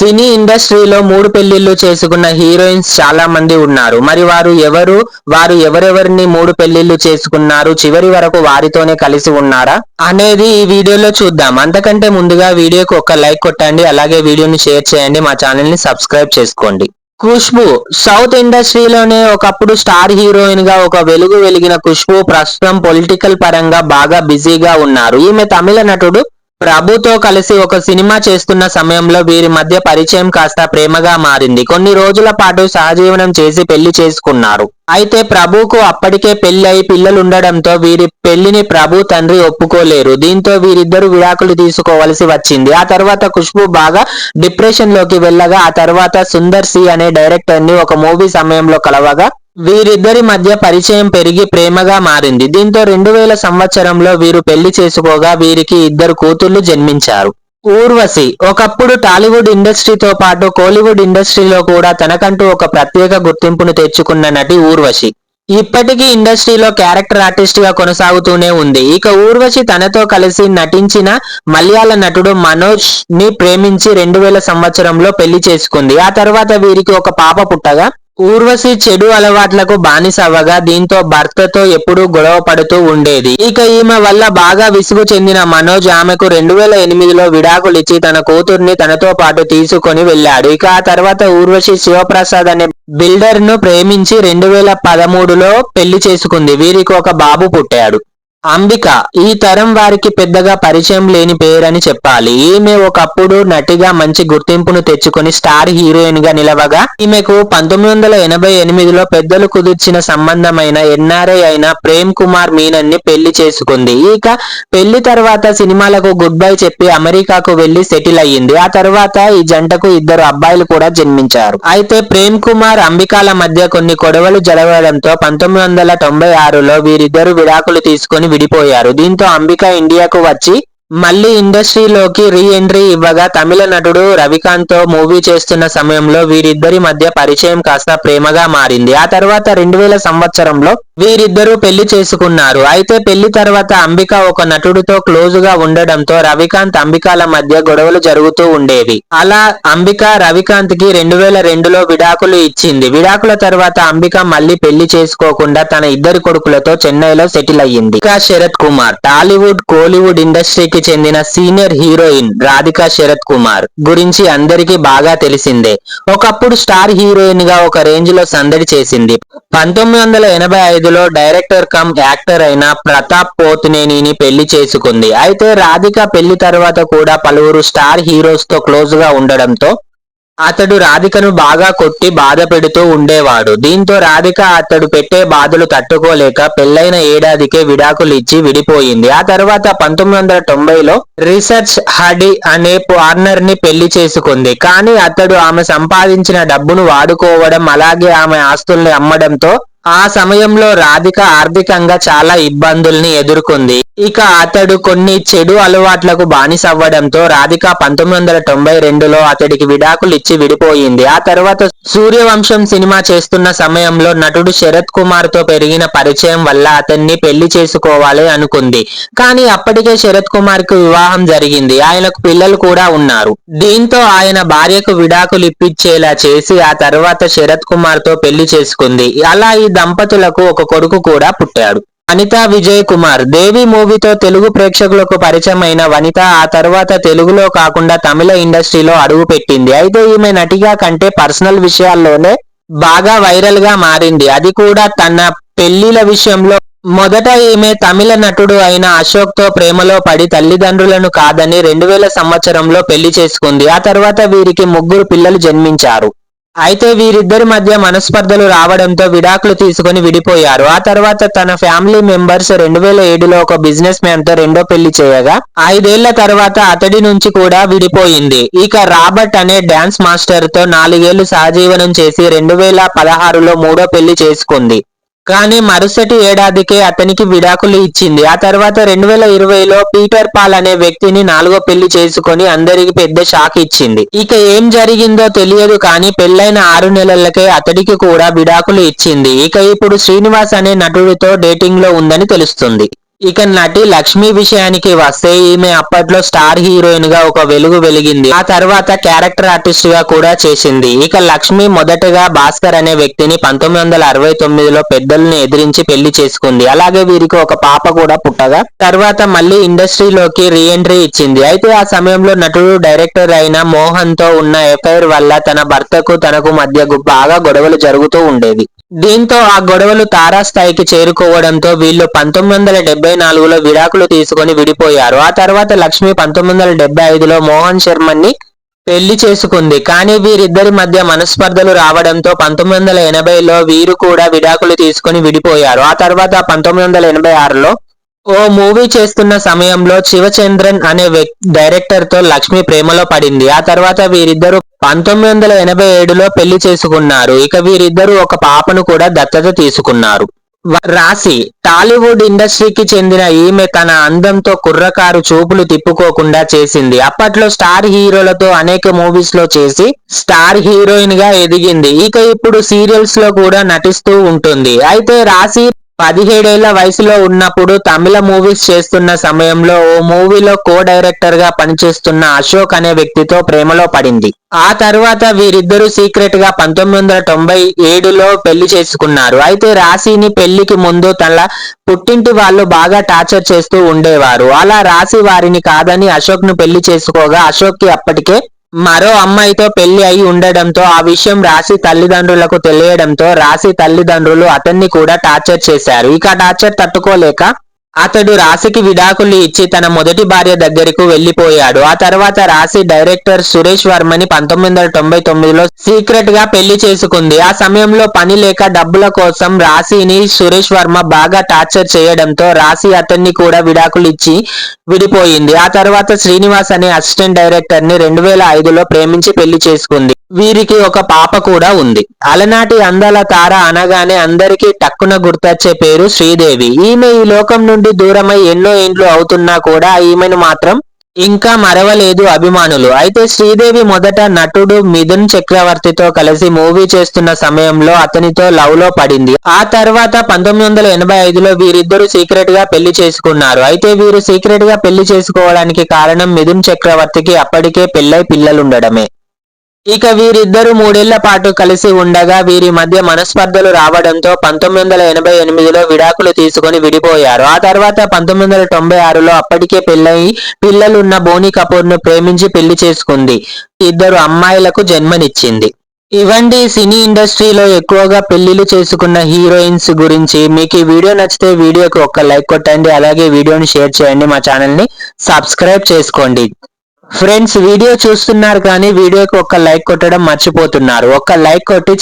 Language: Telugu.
సినీ ఇండస్ట్రీలో 3 పెళ్లిళ్లు చేసుకున్న హీరోయిన్స్ చాలా మంది ఉన్నారు. మరి వారు ఎవరు? వారు ఎవరెవరిని 3 పెళ్లిళ్లు చేసుకున్నారు? చివరి వరకు వారితోనే కలిసి ఉన్నారా? అనేది ఈ వీడియోలో చూద్దాం. అంతకంటే ముందుగా వీడియోకి ఒక లైక్ కొట్టండి. అలాగే వీడియోని షేర్ చేయండి. మా ఛానల్ ని సబ్స్క్రైబ్ చేసుకోండి. ఖుష్బూ సౌత్ ఇండస్ట్రీలోనే ఒకప్పుడు స్టార్ హీరోయిన్ గా ఒక వెలుగు వెలిగిన ఖుష్బూ ప్రస్తుతం పొలిటికల్ పరంగా బాగా బిజీగా ఉన్నారు. ఈమె తమిళ నటుడు ప్రభుతో కలిసి ఒక సినిమా చేస్తున్న సమయంలో వీరి మధ్య పరిచయం కాస్త ప్రేమగా మారింది. కొన్ని రోజుల పాటు సహజీవనం చేసి పెళ్లి చేసుకున్నారు. అయితే ప్రభుకు అప్పటికే పెళ్లి అయి పిల్లలుండడంతో వీరి పెళ్లిని ప్రభు తండ్రి ఒప్పుకోలేరు. దీంతో వీరిద్దరు విడాకులు తీసుకోవలసి వచ్చింది. ఆ తర్వాత ఖుష్బూ బాగా డిప్రెషన్ లోకి వెళ్ళగా ఆ తర్వాత సుందర్ సి అనే డైరెక్టర్ ని ఒక మూవీ సమయంలో కలవగా వీరిద్దరి మధ్య పరిచయం పెరిగి ప్రేమగా మారింది. దీంతో 2000 సంవత్సరంలో వీరు పెళ్లి చేసుకోగా వీరికి ఇద్దరు కూతుళ్లు జన్మించారు. ఊర్వశి ఒకప్పుడు టాలీవుడ్ ఇండస్ట్రీతో పాటు కోలీవుడ్ ఇండస్ట్రీలో కూడా తనకంటూ ఒక ప్రత్యేక గుర్తింపును తెచ్చుకున్న నటి ఊర్వశి. ఇప్పటికీ ఇండస్ట్రీలో క్యారెక్టర్ ఆర్టిస్ట్ గా కొనసాగుతూనే ఉంది. ఇక ఊర్వశి తనతో కలిసి నటించిన మలయాళ నటుడు మనోజ్ ని ప్రేమించి 2000 సంవత్సరంలో పెళ్లి చేసుకుంది. ఆ తర్వాత వీరికి ఒక పాప పుట్టగా ఊర్వశి చెడు అలవాట్లకు బానిసవ్వగా దీంతో భర్తతో ఎప్పుడూ గొడవ పడుతూ ఉండేది. ఇక ఈమె వల్ల బాగా విసుగు చెందిన మనోజ్ ఆమెకు 2008లో విడాకులిచ్చి తన కూతుర్ని తనతో పాటు తీసుకొని వెళ్ళాడు. ఇక ఆ తర్వాత ఊర్వశి శివప్రసాద్ అనే బిల్డర్ ను ప్రేమించి 2013లో పెళ్లి చేసుకుంది. వీరికి ఒక బాబు పుట్టాడు. అంబిక ఈ తరం వారికి పెద్దగా పరిచయం లేని పేరని చెప్పాలి. ఈమె ఒకప్పుడు నటిగా మంచి గుర్తింపును తెచ్చుకొని స్టార్ హీరోయిన్ గా నిలవగా ఈమెకు 1988లో పెద్దలు కుదిర్చిన సంబంధమైన ఎన్ఆర్ఐ అయిన ప్రేమ్ కుమార్ మీనన్ ని పెళ్లి చేసుకుంది. ఇక పెళ్లి తర్వాత సినిమాలకు గుడ్ బై చెప్పి అమెరికాకు వెళ్లి సెటిల్ అయ్యింది. ఆ తర్వాత ఈ జంటకు ఇద్దరు అబ్బాయిలు కూడా జన్మించారు. అయితే ప్రేమ్ కుమార్ అంబికాల మధ్య కొన్ని గొడవలు జరగడంతో 1996లో వీరిద్దరు విడాకులు తీసుకొని విడిపోయారు. దీంతో అంబిక ఇండియాకు వచ్చి మళ్లీ ఇండస్ట్రీలోకి రీ ఎంట్రీ ఇవ్వగా తమిళ నటుడు రవికాంత్ తో మూవీ చేస్తున్న సమయంలో వీరిద్దరి మధ్య పరిచయం కాస్త ప్రేమగా మారింది. ఆ తర్వాత 2000 సంవత్సరంలో వీరిద్దరూ పెళ్లి చేసుకున్నారు. అయితే పెళ్లి తర్వాత అంబిక ఒక నటుడితో క్లోజ్ గా ఉండడంతో రవికాంత్ అంబికాల మధ్య గొడవలు జరుగుతూ ఉండేవి. అలా అంబిక రవికాంత్ కి 2002లో విడాకులు ఇచ్చింది. విడాకుల తర్వాత అంబిక మళ్లీ పెళ్లి చేసుకోకుండా తన ఇద్దరి కొడుకులతో చెన్నైలో సెటిల్ అయ్యింది. ఇక శరత్ కుమార్ టాలీవుడ్ కోలీవుడ్ ఇండస్ట్రీకి చెందిన సీనియర్ హీరోయిన్ రాధికా శరత్ కుమార్ గురించి అందరికీ బాగా తెలిసిందే. ఒకప్పుడు స్టార్ హీరోయిన్ గా ఒక రేంజ్ లో సందడి చేసింది. 1985లో డైరెక్టర్ కమ్ యాక్టర్ అయిన ప్రతాప్ పోతినేనిని పెళ్లి చేసుకుంది. అయితే రాధిక పెళ్లి తర్వాత కూడా పలువురు స్టార్ హీరోస్ తో క్లోజ్ గా ఉండడంతో అతడు రాధికను బాగా కొట్టి బాధ పెడుతూ ఉండేవాడు. దీంతో రాధిక అతడు పెట్టే బాధలు తట్టుకోలేక పెళ్లైన ఏడాదికే విడాకులు ఇచ్చి విడిపోయింది. ఆ తర్వాత 1990లో రీసెర్చ్ హడి అనే పార్ట్నర్ ని పెళ్లి చేసుకుంది. కానీ అతడు ఆమె సంపాదించిన డబ్బును వాడుకోవడం అలాగే ఆమె ఆస్తుల్ని అమ్మడంతో ఆ సమయంలో రాధిక ఆర్థికంగా చాలా ఇబ్బందుల్ని ఎదుర్కొంది. ఇక అతడు కొన్ని చెడు అలవాట్లకు బానిసవ్వడంతో రాధిక 1992లో అతడికి విడాకులు ఇచ్చి విడిపోయింది. ఆ తర్వాత సూర్యవంశం సినిమా చేస్తున్న సమయంలో నటుడు శరత్ కుమార్ తో పెరిగిన పరిచయం వల్ల అతన్ని పెళ్లి చేసుకోవాలి అనుకుంది. కానీ అప్పటికే శరత్ కుమార్ కు వివాహం జరిగింది. ఆయనకు పిల్లలు కూడా ఉన్నారు. దీంతో ఆయన భార్యకు విడాకులు ఇప్పించేలా చేసి ఆ తర్వాత శరత్ కుమార్ తో పెళ్లి చేసుకుంది. అలా ఈ దంపతులకు ఒక కొడుకు కూడా పుట్టాడు. వనిత విజయ్ కుమార్ దేవి మూవీతో తెలుగు ప్రేక్షకులకు పరిచయమైన వనిత ఆ తర్వాత తెలుగులో కాకుండా తమిళ ఇండస్ట్రీలో అడుగు పెట్టింది. అయితే ఈమె నటిగా కంటే పర్సనల్ విషయాల్లోనే బాగా వైరల్ గా మారింది. అది కూడా తన పెళ్లిల విషయంలో. మొదట ఈమె తమిళ నటుడు అయిన అశోక్ తో ప్రేమలో పడి తల్లిదండ్రులను కాదని 2000 సంవత్సరంలో పెళ్లి చేసుకుంది. ఆ తర్వాత వీరికి 3 పిల్లలు జన్మించారు. అయితే వీరిద్దరి మధ్య మనస్పర్ధలు రావడంతో విడాకులు తీసుకొని విడిపోయారు. ఆ తర్వాత తన ఫ్యామిలీ మెంబర్స్ 2007లో ఒక బిజినెస్ మ్యాన్ తో రెండో పెళ్లి చేయగా 5 ఏళ్ల తర్వాత అతడి నుంచి కూడా విడిపోయింది. ఇక రాబర్ట్ అనే డాన్స్ మాస్టర్ తో 4 ఏళ్లు సహజీవనం చేసి 2016లో మూడో పెళ్లి చేసుకుంది. కానీ మరుసటి ఏడాదికే అతనికి విడాకులు ఇచ్చింది. ఆ తర్వాత 2020లో పీటర్ పాల్ అనే వ్యక్తిని 4వ పెళ్లి చేసుకొని అందరికి పెద్ద షాక్ ఇచ్చింది. ఇక ఏం జరిగిందో తెలియదు కానీ పెళ్లైన 6 నెలలకే అతడికి కూడా విడాకులు ఇచ్చింది. ఇక ఇప్పుడు శ్రీనివాస్ అనే నటుడితో డేటింగ్ లో ఉందని తెలుస్తుంది. ఇక నటి లక్ష్మి విషయానికి వస్తే ఈమె అప్పట్లో స్టార్ హీరోయిన్ గా ఒక వెలుగు వెలిగింది. ఆ తర్వాత క్యారెక్టర్ ఆర్టిస్ట్ గా కూడా చేసింది. ఇక లక్ష్మి మొదటగా భాస్కర్ అనే వ్యక్తిని 1969లో పెద్దల్ని ఎదిరించి పెళ్లి చేసుకుంది. అలాగే వీరికి ఒక పాప కూడా పుట్టగా తర్వాత మళ్ళీ ఇండస్ట్రీలోకి రీ ఎంట్రీ ఇచ్చింది. అయితే ఆ సమయంలో నటుడు డైరెక్టర్ అయిన మోహన్ తో ఉన్న ఎఫైర్ వల్ల తన భర్తకు తనకు మధ్య బాగా గొడవలు జరుగుతూ ఉండేది. దీంతో ఆ గొడవలు తారాస్థాయికి చేరుకోవడంతో వీళ్ళు 1974లో విడాకులు తీసుకొని విడిపోయారు. ఆ తర్వాత లక్ష్మి 1975లో మోహన్ శర్మని పెళ్లి చేసుకుంది. కానీ వీరిద్దరి మధ్య మనస్పర్ధలు రావడంతో 1980లో వీరు కూడా విడాకులు తీసుకొని విడిపోయారు. ఆ తర్వాత 1986లో ఓ మూవీ చేస్తున్న సమయంలో శివచంద్రన్ అనే డైరెక్టర్ తో లక్ష్మి ప్రేమలో పడింది. ఆ తర్వాత వీరిద్దరూ 1987లో పెళ్లి చేసుకున్నారు. ఇక వీరిద్దరూ ఒక పాపను కూడా దత్తత తీసుకున్నారు. రాశి టాలీవుడ్ ఇండస్ట్రీకి చెందిన ఈమె తన అందంతో కుర్రకారు చూపులు తిప్పుకోకుండా చేసింది. అప్పట్లో స్టార్ హీరోలతో అనేక మూవీస్ లో చేసి స్టార్ హీరోయిన్ గా ఎదిగింది. ఇక ఇప్పుడు సీరియల్స్ లో కూడా నటిస్తూ ఉంటుంది. అయితే రాశి 17 ఏళ్ల వయసులో ఉన్నప్పుడు తమిళ మూవీస్ చేస్తున్న సమయంలో ఓ మూవీలో కో డైరెక్టర్ గా పనిచేస్తున్న అశోక్ అనే వ్యక్తితో ప్రేమలో పడింది. ఆ తర్వాత వీరిద్దరూ సీక్రెట్ గా 1997లో పెళ్లి చేసుకున్నారు. అయితే రాశిని పెళ్లికి ముందు తన పుట్టింటి వాళ్ళు బాగా టార్చర్ చేస్తూ ఉండేవారు. అలా రాశి వారిని కాదని అశోక్ ను పెళ్లి చేసుకోగా అశోక్ కి అప్పటికే మరో అమ్మాయితో పెళ్లి అయి ఉండడంతో ఆ విషయం రాశి తల్లిదండ్రులకు తెలియడంతో రాశి తల్లిదండ్రులు అతన్ని కూడా టార్చర్ చేశారు. ఇక టార్చర్ తట్టుకోలేక అతడు రాశికి విడాకులు ఇచ్చి తన మొదటి భార్య దగ్గరకు వెళ్లిపోయాడు. ఆ తర్వాత రాశి డైరెక్టర్ సురేష్ వర్మని 1999లో సీక్రెట్ గా పెళ్లి చేసుకుంది. ఆ సమయంలో పని లేక డబ్బుల కోసం రాశిని సురేష్ వర్మ బాగా టార్చర్ చేయడంతో రాశి అతన్ని కూడా విడాకులు ఇచ్చి విడిపోయింది. ఆ తర్వాత శ్రీనివాస్ అనే అసిస్టెంట్ డైరెక్టర్ ని 2005లో ప్రేమించి పెళ్లి చేసుకుంది. వీరికి ఒక పాప కూడా ఉంది. అలనాటి అందాల తార అనగానే అందరికీ టక్కున గుర్తొచ్చే పేరు శ్రీదేవి. ఈమె ఈ లోకం నుండి దూరమై ఎన్నో ఏండ్లు అవుతున్నా కూడా ఈమెను మాత్రం ఇంకా మరవలేదు అభిమానులు. అయితే శ్రీదేవి మొదట నటుడు మిథున్ చక్రవర్తితో కలిసి మూవీ చేస్తున్న సమయంలో అతనితో లవ్ లో పడింది. ఆ తర్వాత 1985లో వీరిద్దరూ సీక్రెట్ గా పెళ్లి చేసుకున్నారు. అయితే వీరు సీక్రెట్ గా పెళ్లి చేసుకోవడానికి కారణం మిథున్ చక్రవర్తికి అప్పటికే పెళ్లై పిల్లలుండడమే. ఇక వీరిద్దరూ 3 ఏళ్ల పాటు కలిసి ఉండగా వీరి మధ్య మనస్పర్ధలు రావడంతో 1988లో విడాకులు తీసుకొని విడిపోయారు. ఆ తర్వాత 1996లో అప్పటికే పెళ్లయి పిల్లలున్న బోని కపూర్ ను ప్రేమించి పెళ్లి చేసుకుంది. ఇద్దరు అమ్మాయిలకు జన్మనిచ్చింది. ఇవండి సినీ ఇండస్ట్రీలో ఎక్కువగా పెళ్లిళ్లు చేసుకున్న హీరోయిన్స్ గురించి. మీకు ఈ వీడియో నచ్చితే వీడియోకి ఒక లైక్ కొట్టండి. అలాగే వీడియోని షేర్ చేయండి. మా ఛానల్ ని సబ్స్క్రైబ్ చేసుకోండి. ఫ్రెండ్స్, వీడియో చూస్తున్నారు కానీ వీడియోకి ఒక లైక్ కొట్టడం మర్చిపోతున్నారు. ఒక లైక్ కొట్టి